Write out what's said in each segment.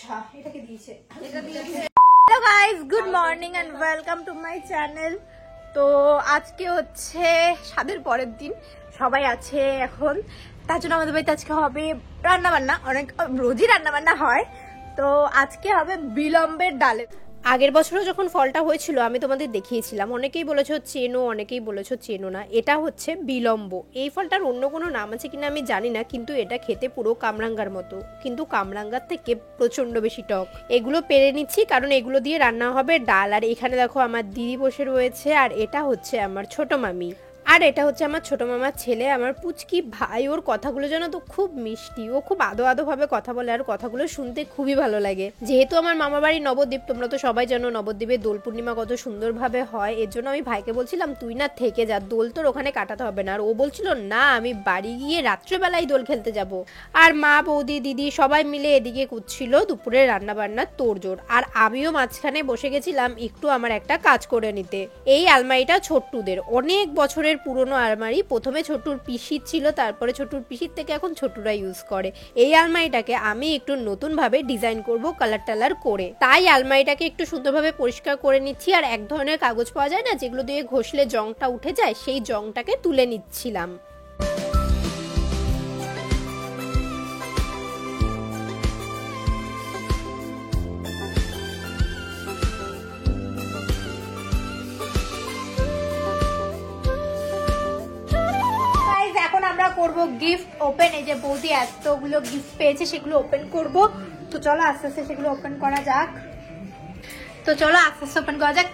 আচ্ছা এটাকে দিয়েছে, এটা দিয়েছে। Hello guys, good morning and welcome to my channel. তো আজকে হচ্ছে স্বাদের পরের দিন, সবাই আছে এখন, তার জন্য আমাদের বাড়িতে আজকে হবে রান্না বান্না। অনেক রোজই রান্না বান্না হয়, তো আজকে হবে বিলম্বের ডালের। আগের বছরও যখন ফলটা হয়েছিল আমি তোমাদের দেখিয়েছিলাম, অনেকেই বলেছো চেনো, অনেকেই বলেছো চেনো না। এটা হচ্ছে বিলম্ব। এই ফলটার অন্য কোনো নাম আছে কিনা আমি জানি না, কিন্তু এটা খেতে পুরো কামরাঙ্গার মতো, কিন্তু কামরাঙ্গার থেকে প্রচন্ড বেশি টক। এগুলো পেরে নিচ্ছি কারণ এগুলো দিয়ে রান্না হবে ডাল। আর এখানে দেখো আমার দিদি বসে রয়েছে, আর এটা হচ্ছে আমার ছোট মামি, আর এটা হচ্ছে আমার ছোট মামার ছেলে, আমার পুচকি ভাই। ওর কথাগুলো যেন তো খুব মিষ্টি, ও খুব আদো আদো ভাবে কথা বলে, আর কথাগুলো শুনতে খুবই ভালো লাগে। যেহেতু আমার মামা বাড়ি নবদ্বীপ, তোমরা তো সবাই জানো নবদ্বীপে দোল পূর্ণিমা কত সুন্দরভাবে হয়। এর জন্য আমি ভাইকে বলছিলাম তুই না থেকে যা, দোল তোর ওখানে কাটাতে হবে না। আর ও বলছিল না আমি বাড়ি গিয়ে রাত্রেবেলায় দোল খেলতে যাব। আর মা, বৌদি, দিদি সবাই মিলে এদিকে করছিল দুপুরে রান্না বান্নার তোড়জোড়, আর আমিও মাঝখানে বসে গেছিলাম একটু আমার একটা কাজ করে নিতে। এই আলমারিটা ছোট্টুদের, অনেক বছরের পুরনো আলমারি। প্রথমে ছোটুর পিসির ছিল, তারপরে ছোটুর পিসির থেকে এখন ছোটুরা ইউজ করে। এই আলমারিটাকে আমি একটু নতুন ভাবে ডিজাইন করব, কালার টালার করে। তাই আলমারিটাকে একটু সুন্দরভাবে পরিষ্কার করে নিচ্ছি। আর এক ধরনের কাগজ পাওয়া যায় না যেগুলো দিয়ে ঘষলে জংটা উঠে যায়, সেই জংটাকে তুলে নিচ্ছিলাম। করব গিফট ওপেন। এই যে বৌদি এতগুলো গিফট পেয়েছে, সেগুলো ওপেন করব। তো চলো আস্তে আস্তে সেগুলো ওপেন করা যাক।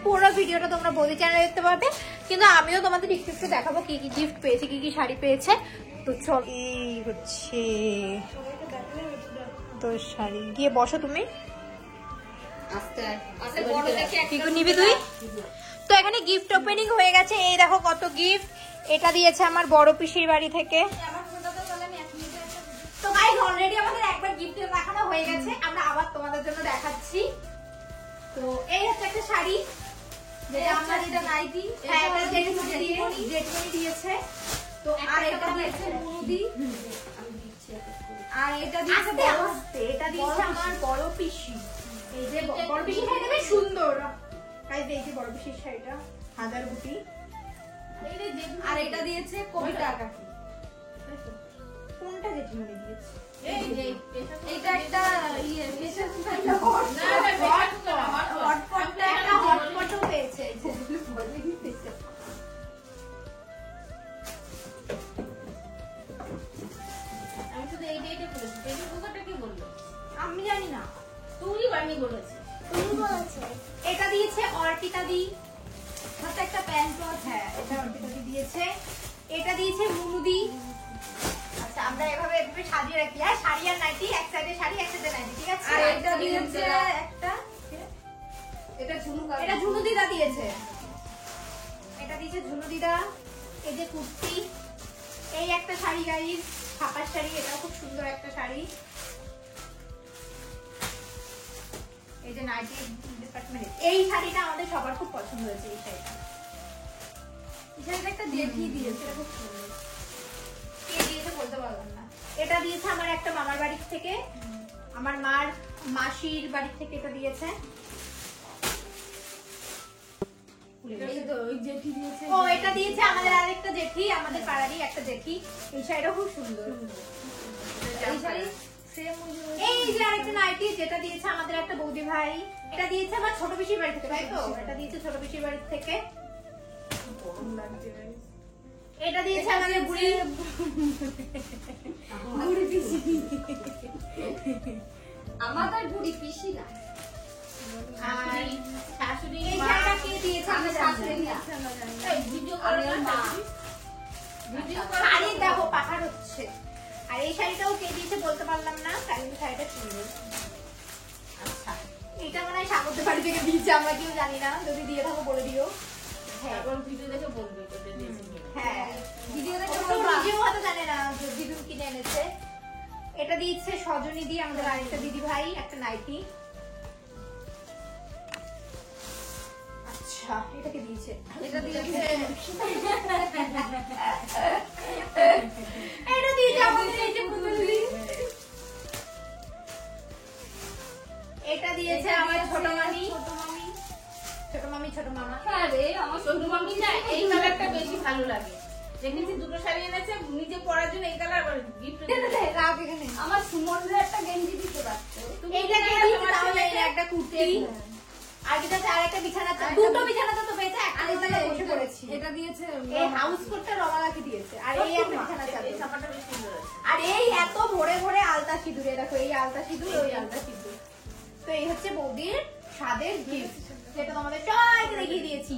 পুরো ভিডিওটা তোমরা বৌদি চ্যানেলে দেখতে পাবে, কিন্তু আমিও তোমাদের একটু একটু দেখাবো কি কি গিফট পেয়েছে, কি কি শাড়ি পেয়েছে। তো চল, এই হচ্ছে তো শাড়ি। গিয়ে বসো তুমি, কি নিবি তুই? তো এখানে গিফট ওপেনিং হয়ে গেছে। এই দেখো কত গিফট। এটা দিয়েছে আমার বড় পিসির বাড়ি থেকে। তো গাইস অলরেডি আমাদের একবার গিফট দেখানো হয়ে গেছে, আমরা আবার তোমাদের জন্য দেখাচ্ছি। তো এই হচ্ছে একটা শাড়ি, যেটা আমরা যেটা নাইটি, হ্যাঁ এটা জেঠমনি দিয়েছে। তো আর এটা দিয়েছে মুনুদি, আর এটা দিয়েছে এটা দিয়েছে আমার বড় পিসি। এই যে বড় পিসির শাড়িটা বেশ সুন্দর গাইস, এই যে বড় পিসির শাড়িটা হাজার বুটি। আর এটা দিয়েছে কবিতা কাকি। কোনটা জেঠিমনি দিয়েছে? এইটা একটা ইয়ে বিশেষ না, হটপটটা একটা হটপটও পেয়েছে। আমি শুধু এই ডেটে বলেছি, বেবি কথাটা কি বললো আমি জানি না, তুই বানি বলেছে, তুমি বলেছে। এটা দিয়েছে অর্পিতা দি, হাতে একটা প্যান্ট আছে, হ্যাঁ এটা অর্পিতা দি দিয়েছে। এটা দিয়েছে মুনুদি। আচ্ছা আমরা এভাবে এভাবে সাজিয়ে রাখি, আর শাড়ি আর নাইটি, এক সাইডে শাড়ি এক সাইডে নাইটি, ঠিক আছে। আর এটা দিয়েছে একটা, এটা ঝুনু দিদা দিয়েছে। এটা দিয়েছে ঝুনু দিদা। এই যে কুর্তি, এই একটা শাড়ি গাইস, ছাপার শাড়ি, এটা খুব সুন্দর একটা শাড়ি। এই যে নাইটি ডিপার্টমেন্ট, এই শাড়িটা আমাদের সবার খুব পছন্দ হয়েছে। এই শাড়িটা, এই শাড়িটা একটা জেঠি দিয়েছে, এটা খুব সুন্দর। কে দিয়েছে বলতে পারলাম না। এটা দিয়েছে আমার একটা মামার বাড়ি থেকে, আমার মার মাসির বাড়ি থেকে এটা দিয়েছে। ও এটা দিয়েছে আমাদের আরেকটা জেঠি, আমাদের পাড়ারই একটা জেঠি। এই শাড়িটা খুব সুন্দর। এই শাড়ি এই যে আরেকটা নাইটি, যেটা দিয়েছে আমাদের একটা বৌদি ভাই। এটা দিয়েছে আমার ছোট পিসির বাড়ি থেকে, তাই তো? এটা দিয়েছে ছোট পিসির বাড়ি থেকে। এটা দিয়েছে আমাদের বুড়ি পিসি, আমাদের বুড়ি পিসি না। আর শাশুড়ি এই শাড়িটা কে দিয়েছে? আমার শাশুড়ি দিয়েছে। আমরা জানি না, এই ভিডিও করে মা ভিডিও করে শাড়ি দেখো পাহাড় হচ্ছে। আর এই শাড়িটাও কে দিয়েছে বলতে পারলাম না, কারণ শাড়িটা সুন্দর। আচ্ছা এটা মনে হয় সাগরদের বাড়ি থেকে দিয়েছে, আমরা কেউ জানি না, যদি দিয়ে থাকো বলে দিও। হ্যাঁ ভিডিও দেখে বলবে কোথায় দিয়েছে। হ্যাঁ ভিডিও দেখে বলবে, নিজেও হয়তো জানে না দিদু কিনে এনেছে। এটা দিয়েছে সজনী দি, আমাদের আরেকটা দিদি ভাই, একটা নাইটি। আচ্ছা এটাকে দিয়েছে, এটা দিয়েছে এটা দিয়েছে আমাদের এই যে পুতুল দি। এটা দিয়েছে আমার ছোট মামি, ছোট মামি ছোট মামা। আরে আমার ছোট মামি না এই কালারটা বেশি ভালো লাগে। দেখেছি দুটো শাড়ি এনেছে নিজে পরার জন্য এই কালার আবার গিফট আমার সুমনদের একটা গেঞ্জি দিতে পারতো। এইটাকে দিয়েছে তাহলে এই একটা কুর্তি আর এটাতে আরেকটা বিছানা চাদর, দুটো বিছানা চাদর পেয়েছে, একটা বিছানা বসে পড়েছি। এটা দিয়েছে এই হাউস কোটটা রমালাকে দিয়েছে আর এই একটা বিছানা চাদর। এই ছাপাটা বেশ সুন্দর আছে। আর এই এত ভরে ভরে আলতা সিঁদুর, দেখো এই আলতা সিঁদুর ওই আলতা সিঁদুর। তো এই হচ্ছে বৌদির স্বাদের গিফট, যেটা তোমাদের সবাইকে দেখিয়ে দিয়েছি।